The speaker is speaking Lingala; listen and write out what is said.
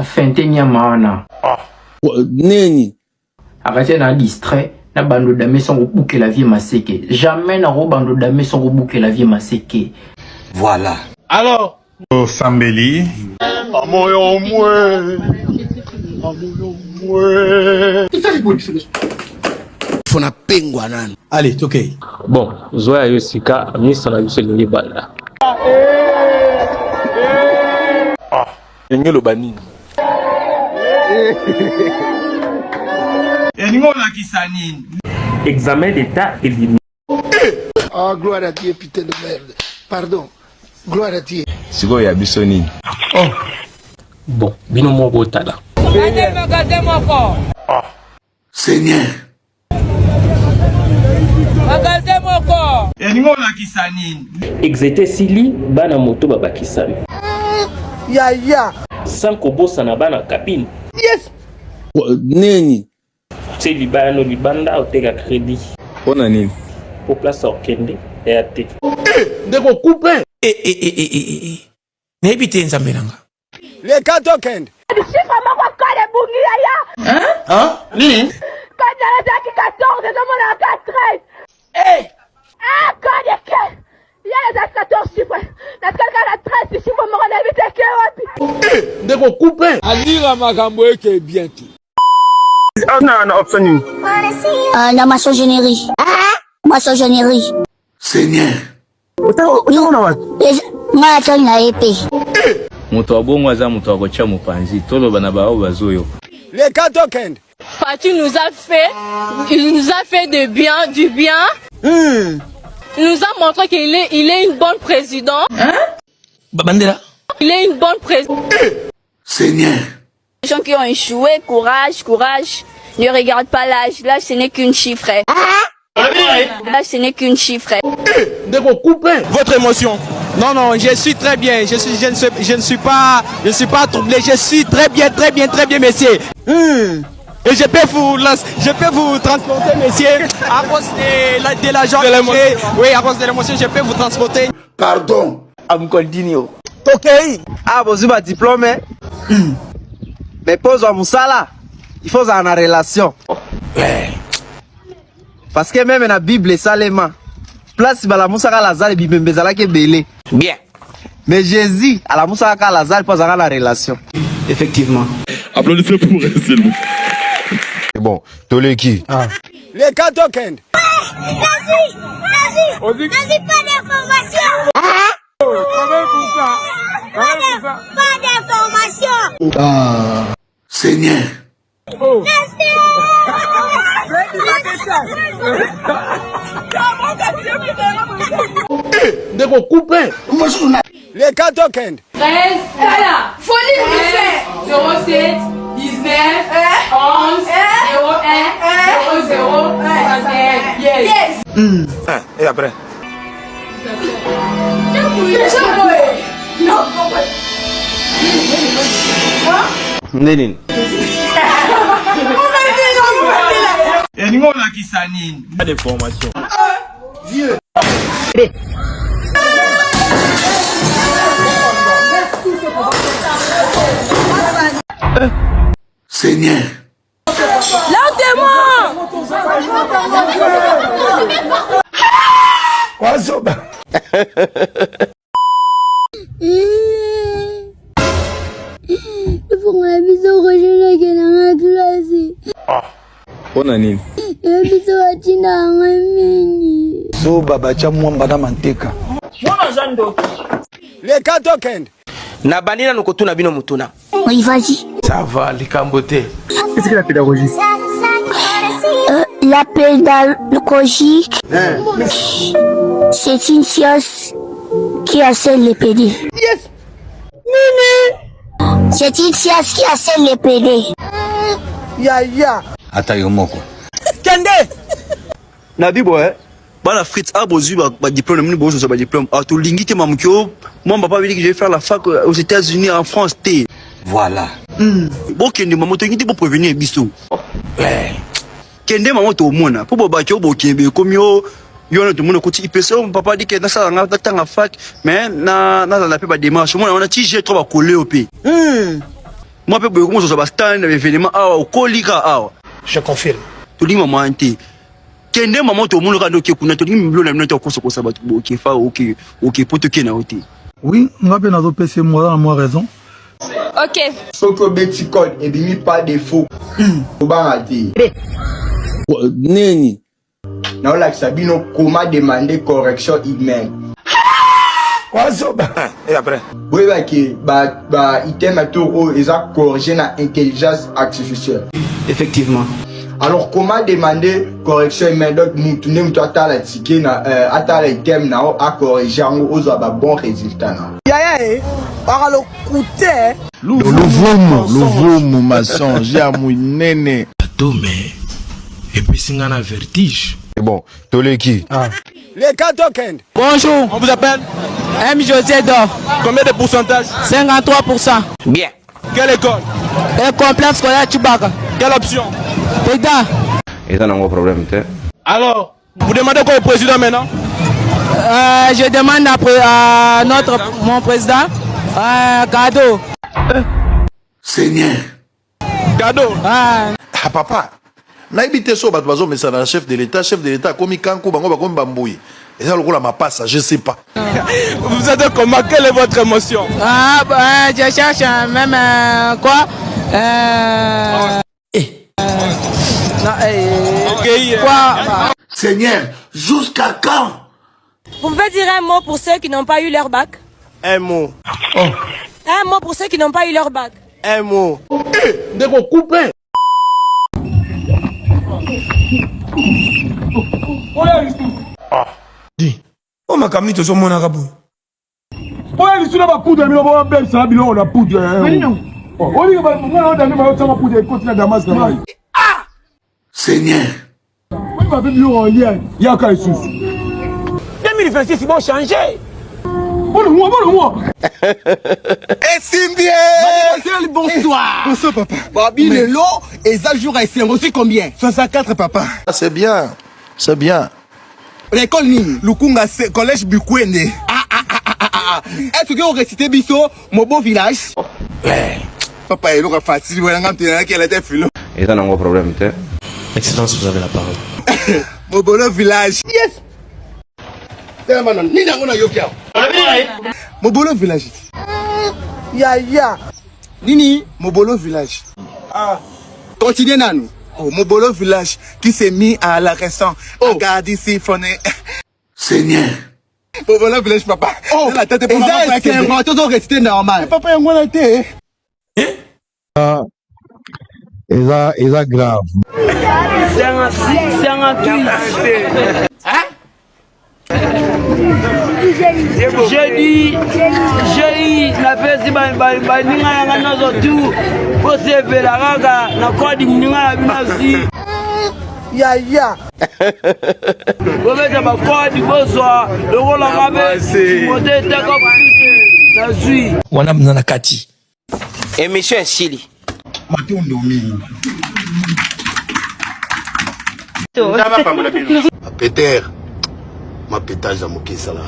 Fentenia maana. Neni. Arrêtez na distrait. Na bando dame son bouquet la vie maseke. Jamais na bando dame son bouquet la vie maseke. Voilà. Alors. Oh, Sambeli. Fona pengwa nani. Allez, ok. Bon, Zoya Yosika, ministre na biso lingi bala. Ngelo bani. Eningo la kisani. Examen d'état éliminé. Oh, gloire à Dieu, putain de merde. Pardon. Gloire à Dieu. Sigo ya bisoni. Oh. Bon, bino mo botala. Seigneur. Eningo la kisani. Exété Sili, bana moto babakisami. Ya. Sans kobosa na bana cabine. Yes. Neni. C'est libano libanda oteka crédit. Pona nini? Pour place okende EAT. Ndeko couper. N'habitez nzambe nanga. Les katokend. Hein? Nini? Ndeko couper. Alira makambo eke bientôt. La maçonnerie. Maçonnerie. Seigneur. Marathon na épée. Moto wa bongo aza moto wa kocha mopanzi tolo bana bao bazoyo. Les katokend. Fatou il nous a fait du bien. Il nous a montré qu'il est une bonne présidente. Bandera. Il est une bonne présidente. Seigneur. Les gens qui ont échoué, courage. Ne regarde pas l'âge. L'âge, ce n'est qu'une chiffre. L'âge, ce n'est qu'une chiffre. Ndeko couper. Votre émotion? Non, je suis très bien. Je ne suis pas troublé. Je suis très bien, messieurs. Et je peux vous transporter, messieurs, à cause de la joie. Oui, à cause de l'émotion, je peux vous transporter. Pardon. Amkoldinho. Ok. Ah, vous avez un diplôme. Mais pose à Moussala. Il faut en relation. Parce que même dans la Bible, ça les mains. Place la Moussala Lazare bibembezala ke belé. Bien. Mais Jésus, à la Moussala Lazare, pose en la relation. Effectivement. Applaudissez pour elle, s'il vous plaît. Bon, Toleki. Les katokend. Vas-y, pas d'informations. Pas d'informations. Seigneur. Ndeko couper. Les katokend. 13, folie du fait. 07, 19, 11, 01, 00, 61. Yes. Et après? Neni. Eningo la kisani. Pas de formation. Dieu. Seigneur. Pour biso rejele kenanga klasi. Pona nini? Biso atina mingi. So baba cha mwamba na manteka. Les katokend. Na banina nokotuna bino mutuna. Oui, vas-y. Ça va, les cambotés. Qu'est-ce que la pédagogie? La pédagogie, c'est une science qui assène les PD. Yes. C'est une science qui assène les PD. Ya. Ata yomoko. Kende. Nadibo Bala Fritz Abozu ba diplôme mini bo so ba diplôme a to lingi te mamkyo mon papa veut dire que je vais faire la fac aux États-Unis en France té. Voilà. Bon kende maman to ngi te pour prévenir biso. Kende maman to mona pour ba ko bo kembe comme yo na to mona ko ti IPC mon papa dit que na ça nga tanga fac mais na la pe ba démarche mona on a ti j'ai trop ba coller au pays. Moi, je peux dire que stand événement au colika. Je confirme. Tu dis maman anti. Kende maman to monde ka doki kuna to dis mblo na minoto ko so ba to fa OK poto ke na oti. Oui, on va nazo PC moi moi raison. Ok. Soko beti code et bimi pas défaut. Oba ati. Neni. Na ola Sabino comment demander correction email. Et après? Oui, item à tout, ils ont corrigé la intelligence artificielle. Effectivement. Alors, comment demander correction email? Donc, nous tournons tout à la ticket, à l'item, à corriger, aux bon résultat. Nouveau maçon, j'ai un nene. Mais. Et puis, c'est un vertige. C'est bon, Toleki. Les 4 tokens. Bonjour, On vous appelle M. José Dor, combien de pourcentage? 53%. Bien. Quelle école? Et complexe scolaire Chibaka. Quelle option? Péda. Et ça n'a pas de problème, Alors, vous demandez quoi au président maintenant? Je demande à mon président cadeau. Seigneur. Cadeau. Ah, papa. Naibite so bat bazo mais ça le chef de l'État comme Kankou bango comme Bamboui. Et ça le coup la ma passe, je sais pas. Vous êtes comment? Quelle est votre émotion? Je cherche même quoi quoi? Seigneur, jusqu'à quand? Vous pouvez dire un mot pour ceux qui n'ont pas eu leur bac? Un mot. Un mot pour ceux qui n'ont pas eu leur bac? Un mot. De ko couper. Oh ma camille to so mona kabu. Oya lisuna ba poudre mi ba bel sa bilo na poudre. Oli ba mo na ma sama poudre continue Damascus. Seigneur. Oui ba bi yo lien. Ya ka isusu. 2026 ils vont changer. Bon. Et Simbié. Mademoiselle, bonsoir. Bonsoir papa. Babi le lot et ça jour ici on reçu combien? 64 papa. C'est bien. C'est bien. L'école ni Lukunga collège Bukwende. Est-ce que vous récitez biso mon beau village? Ouais. Papa il aura facile voilà ngam tena qu'elle était philo. Et ça n'a pas de problème, Excellence, vous avez la parole. Mon beau village. Yes. Mobolo village. Ya. Nini, Mobolo village. Continuez Nanou. Oh, Mobolo village qui s'est mis à la récent. Regarde ici, Foné. Seigneur. Mobolo village, papa. Oh, la tête est pas mal. C'est un retour resté normal. Papa, il y a un été. Et ça grave. C'est un J'ai dit la fesse baninga nazo tu posebe la raga na kodi mninga binasi ya bobeta ba kodi boswa lokola kabe mote teko na zui Wana mnana kati. émission Chili Matondo mingi. Peter. Ma pétage à mon qui ça la